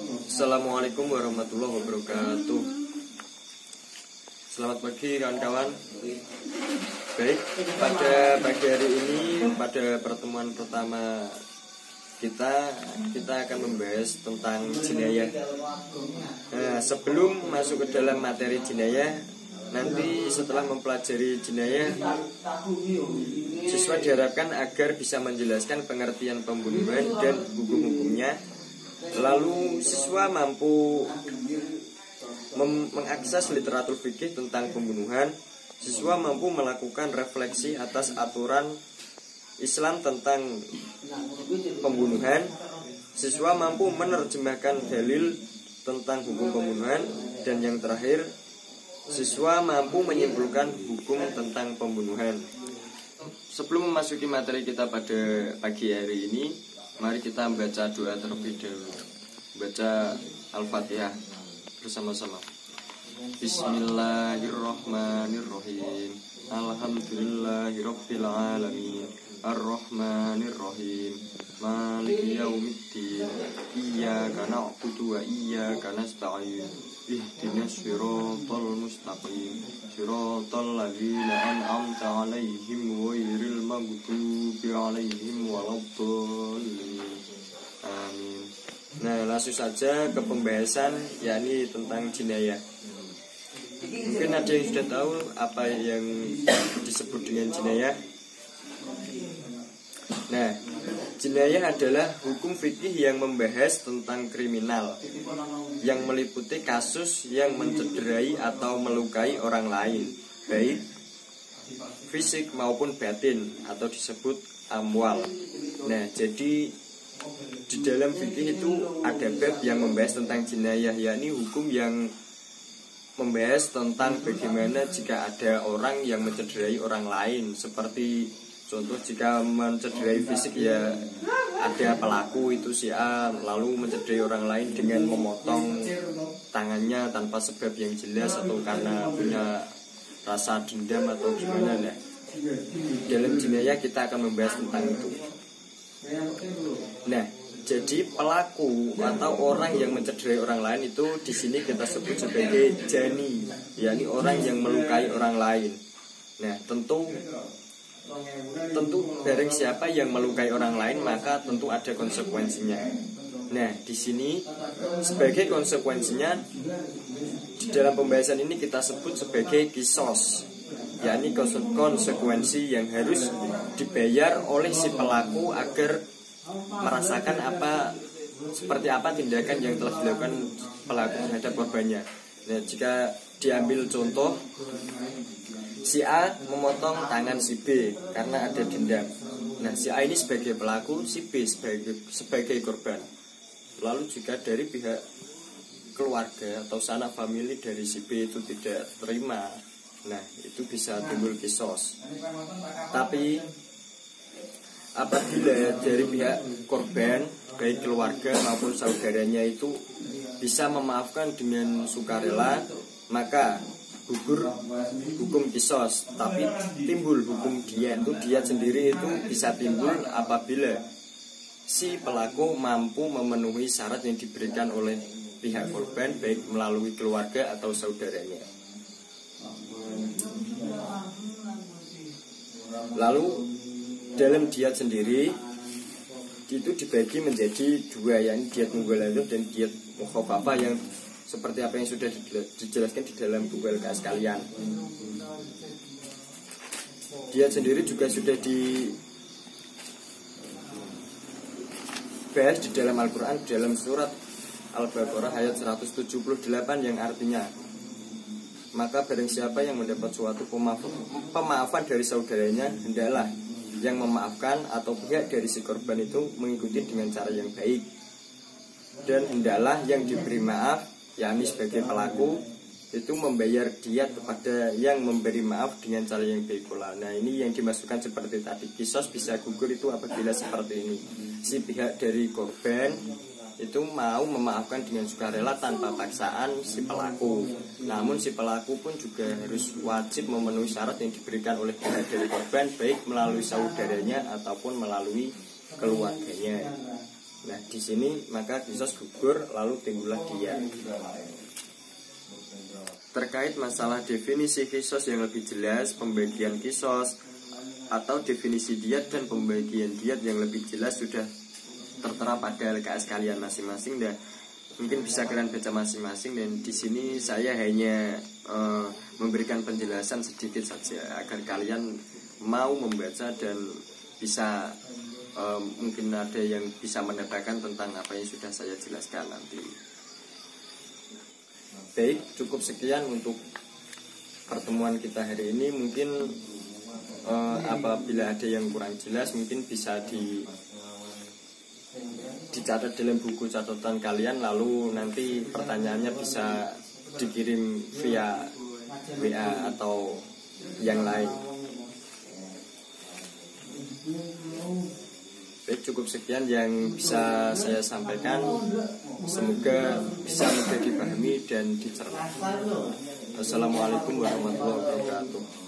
Assalamualaikum warahmatullahi wabarakatuh. Selamat pagi kawan-kawan. Baik, pada pagi hari ini, pada pertemuan pertama kita akan membahas tentang jinayah. Nah, sebelum masuk ke dalam materi jinayah, nanti setelah mempelajari jinayah, siswa diharapkan agar bisa menjelaskan pengertian pembunuhan dan hukum-hukumnya. Lalu siswa mampu mengakses literatur fikih tentang pembunuhan. Siswa mampu melakukan refleksi atas aturan Islam tentang pembunuhan. Siswa mampu menerjemahkan dalil tentang hukum pembunuhan. Dan yang terakhir, siswa mampu menyimpulkan hukum tentang pembunuhan. Sebelum memasuki materi kita pada pagi hari ini, mari kita membaca doa terlebih dahulu. Baca Al-Fatihah bersama-sama. Bismillahirrahmanirrahim. Alhamdulillahirabbil alamin. Ar-Rahmanirrahim. Maliki yaumiddin. Iyyaka na'budu wa iyyaka nasta'in. Ihdinas siratal mustaqim. Siratal ladzina an'amta 'alaihim ghairil maghdubi 'alaihim waladdallin. Amin. Nah, langsung saja ke pembahasan, yakni tentang jinayah. Mungkin ada yang sudah tahu apa yang disebut dengan jinayah. Nah, jinayah adalah hukum fikih yang membahas tentang kriminal, yang meliputi kasus yang mencederai atau melukai orang lain, baik fisik maupun batin, atau disebut amwal. Nah, jadi di dalam fikih itu ada bab yang membahas tentang jinayah, yakni hukum yang membahas tentang bagaimana jika ada orang yang mencederai orang lain. Seperti contoh, jika mencederai fisik, ya ada pelaku itu si A lalu mencederai orang lain dengan memotong tangannya tanpa sebab yang jelas atau karena punya rasa dendam atau gimana. Nah, dalam jinayah kita akan membahas tentang itu. Nah, jadi pelaku atau orang yang mencederai orang lain itu di sini kita sebut sebagai jani, yakni orang yang melukai orang lain. Nah, tentu barang siapa yang melukai orang lain maka tentu ada konsekuensinya. Nah, di sini sebagai konsekuensinya di dalam pembahasan ini kita sebut sebagai kisos, yakni konsekuensi yang harus dibayar oleh si pelaku agar merasakan seperti apa tindakan yang telah dilakukan pelaku terhadap korbannya. Nah, jika diambil contoh, si A memotong tangan si B karena ada dendam. Nah, si A ini sebagai pelaku, si B sebagai korban. Lalu jika dari pihak keluarga atau sanak famili dari si B itu tidak terima, nah itu bisa timbul kisos. Tapi apabila dari pihak korban, baik keluarga maupun saudaranya itu bisa memaafkan dengan sukarela, maka gugur hukum kisos. Tapi timbul hukum diat. Itu diat sendiri itu bisa timbul apabila si pelaku mampu memenuhi syarat yang diberikan oleh pihak korban, baik melalui keluarga atau saudaranya. Lalu dalam diat sendiri itu dibagi menjadi dua, yakni diat mughaladzah dan diat mukhafafah, yang seperti apa yang sudah dijelaskan di dalam buku LKS kalian. Diat sendiri juga sudah dibahas di dalam Al-Quran, dalam surat Al-Baqarah ayat 178, yang artinya, maka barang siapa yang mendapat suatu pemaafan dari saudaranya, hendaklah yang memaafkan atau pihak dari si korban itu mengikuti dengan cara yang baik, dan hendaklah yang diberi maaf, yakni sebagai pelaku, itu membayar diat kepada yang memberi maaf dengan cara yang baik pula. Nah, ini yang dimasukkan seperti tadi, kisos bisa gugur itu apabila seperti ini, si pihak dari korban itu mau memaafkan dengan sukarela tanpa paksaan si pelaku. Namun si pelaku pun juga harus wajib memenuhi syarat yang diberikan oleh pihak dari korban, baik melalui saudaranya ataupun melalui keluarganya. Nah, di sini maka kisos gugur lalu timbullah diat. Terkait masalah definisi kisos yang lebih jelas, pembagian kisos atau definisi diat dan pembagian diat yang lebih jelas sudah tertera pada LKS kalian masing-masing, dan mungkin bisa kalian baca masing-masing. Dan di sini saya hanya memberikan penjelasan sedikit saja agar kalian mau membaca dan bisa mungkin ada yang bisa menebakkan tentang apa yang sudah saya jelaskan nanti. Baik, cukup sekian untuk pertemuan kita hari ini. Mungkin apabila ada yang kurang jelas mungkin bisa dicatat dalam buku catatan kalian, lalu nanti pertanyaannya bisa dikirim via WA atau yang lain. Baik, cukup sekian yang bisa saya sampaikan. Semoga bisa mudah dipahami dan dicerna. Assalamualaikum warahmatullahi wabarakatuh.